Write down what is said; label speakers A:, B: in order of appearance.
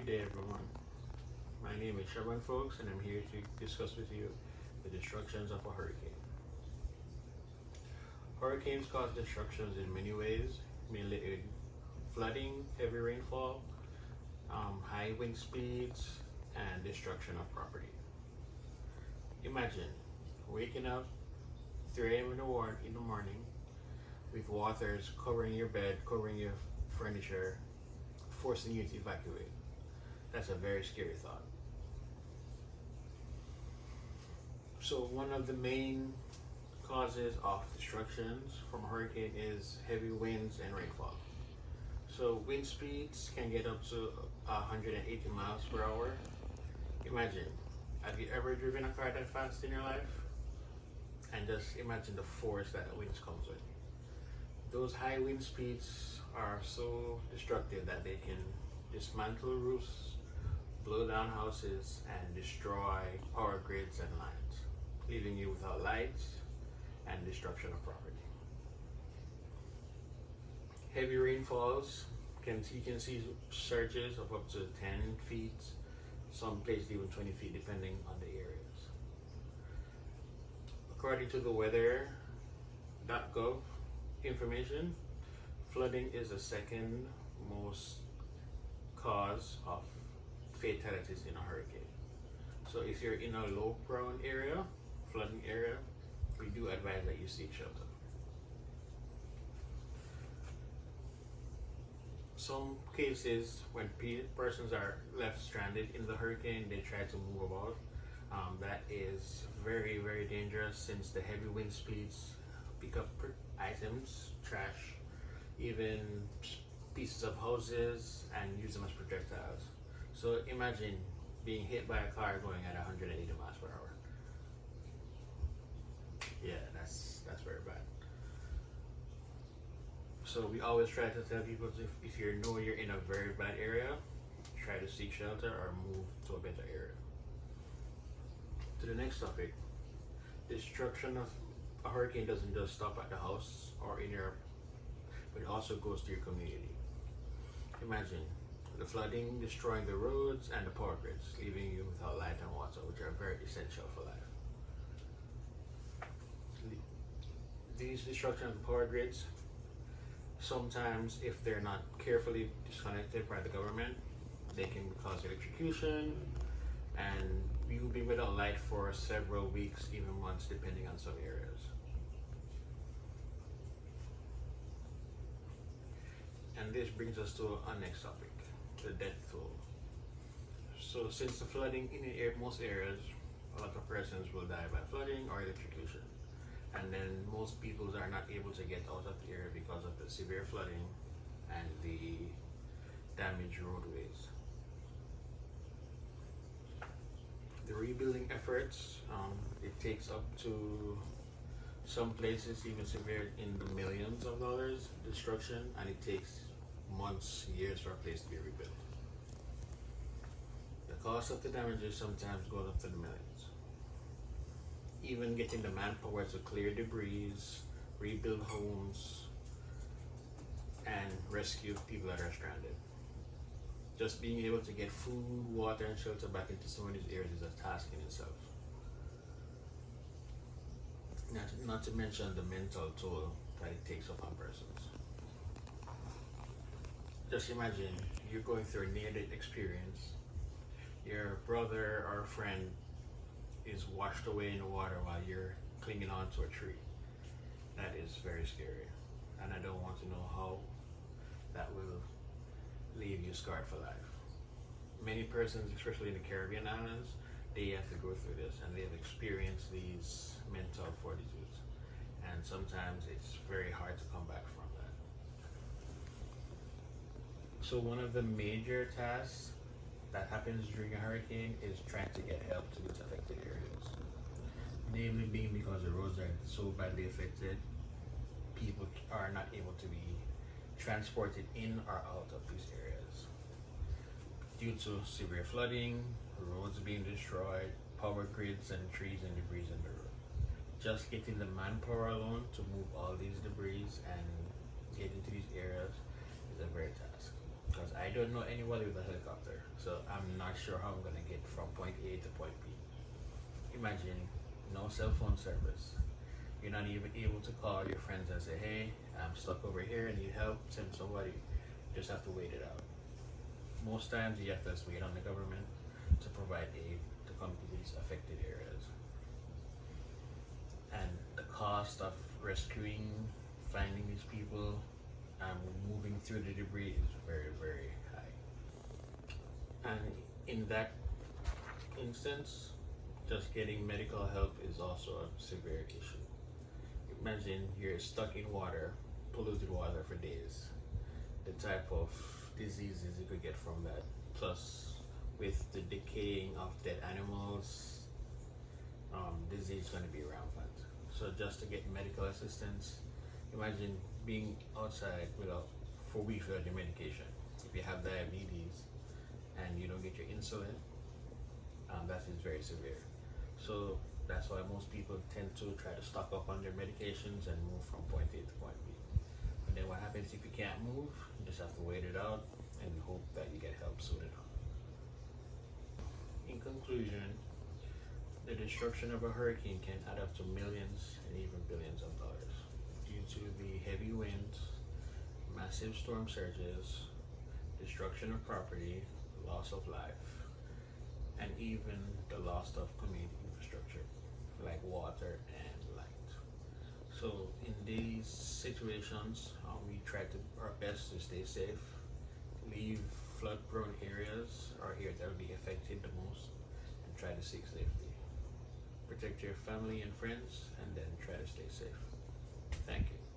A: day, everyone. My name is Sherman, folks, and I'm here to discuss with you the destructions of a hurricane. Hurricanes cause destructions in many ways, mainly in flooding, heavy rainfall, high wind speeds, and destruction of property. Imagine waking up 3 a.m. in the morning with waters covering your bed, covering your furniture, forcing you to evacuate. That's a very scary thought. So one of the main causes of destructions from a hurricane is heavy winds and rainfall. So wind speeds can get up to 180 miles per hour. Imagine, have you ever driven a car that fast in your life? And just imagine the force that the winds comes with. Those high wind speeds are so destructive that they can dismantle roofs, blow down houses, and destroy power grids and lines, leaving you without lights and destruction of property. Heavy rainfalls you can see surges of up to 10 feet, some places even 20 feet depending on the areas. According to the weather.gov information, flooding is the second most cause of fatalities in a hurricane. So if you're in a low prone area, flooding area, we do advise that you seek shelter. Some cases when persons are left stranded in the hurricane, they try to move about. That is very, very dangerous since the heavy wind speeds pick up items, trash, even pieces of houses, and use them as projectiles. So imagine being hit by a car going at 180 miles per hour. Yeah, that's very bad. So we always try to tell people if you know you're in a very bad area, try to seek shelter or move to a better area. To the next topic, destruction of a hurricane doesn't just stop at the house or in your, but it also goes to your community. Imagine the flooding destroying the roads and the power grids, leaving you without light and water, which are very essential for life. These destruction of the power grids, sometimes if they're not carefully disconnected by the government, they can cause electrocution, and you'll be without light for several weeks, even months, depending on some areas. And this brings us to our next topic, the death toll. So since the flooding in most areas, a lot of persons will die by flooding or electrocution. And then most people are not able to get out of the area because of the severe flooding and the damaged roadways. The rebuilding efforts, it takes up to some places even severe in the millions of dollars destruction, and it takes months, years for a place to be rebuilt. The cost of the damages sometimes goes up to the millions. Even getting the manpower to clear debris, rebuild homes, and rescue people that are stranded. Just being able to get food, water, and shelter back into some of these areas is a task in itself. Not to mention the mental toll that it takes upon persons. Just imagine you're going through a near-death experience. Your brother or friend is washed away in the water while you're clinging onto a tree. That is very scary, and I don't want to know how that will leave you scarred for life. Many persons, especially in the Caribbean islands, they have to go through this, and they have experienced these mental fortitudes, and sometimes it's very hard to come back from that. So one of the major tasks that happens during a hurricane is trying to get help to these affected areas. Namely being because the roads are so badly affected, people are not able to be transported in or out of these areas. Due to severe flooding, roads being destroyed, power grids and trees and debris in the road. Just getting the manpower alone to move all these debris and get into these areas is a very task. because I don't know anybody with a helicopter, so I'm not sure how I'm gonna get from point A to point B. Imagine no cell phone service. You're not even able to call your friends and say, "Hey, I'm stuck over here. I need help." Send somebody. You just have to wait it out. Most times, you have to just wait on the government to provide aid to come to these affected areas. And the cost of rescuing, finding these people, and moving through the debris is very, very high. And in that instance, just getting medical help is also a severe issue. Imagine you're stuck in water, polluted water for days. The type of diseases you could get from that, plus with the decaying of dead animals, disease is going to be rampant. So just to get medical assistance, imagine being outside for weeks without your medication. If you have diabetes and you don't get your insulin, that is very severe. So that's why most people tend to try to stock up on their medications and move from point A to point B. And then what happens if you can't move? You just have to wait it out and hope that you get help soon enough. In conclusion, the destruction of a hurricane can add up to millions and even billions of dollars due to the heavy winds, massive storm surges, destruction of property, loss of life, and even the loss of community infrastructure like water and light. So in these situations, we try to our best to stay safe, leave flood-prone areas or areas that will be affected the most, and try to seek safety. Protect your family and friends, and then try to stay safe. Thank you.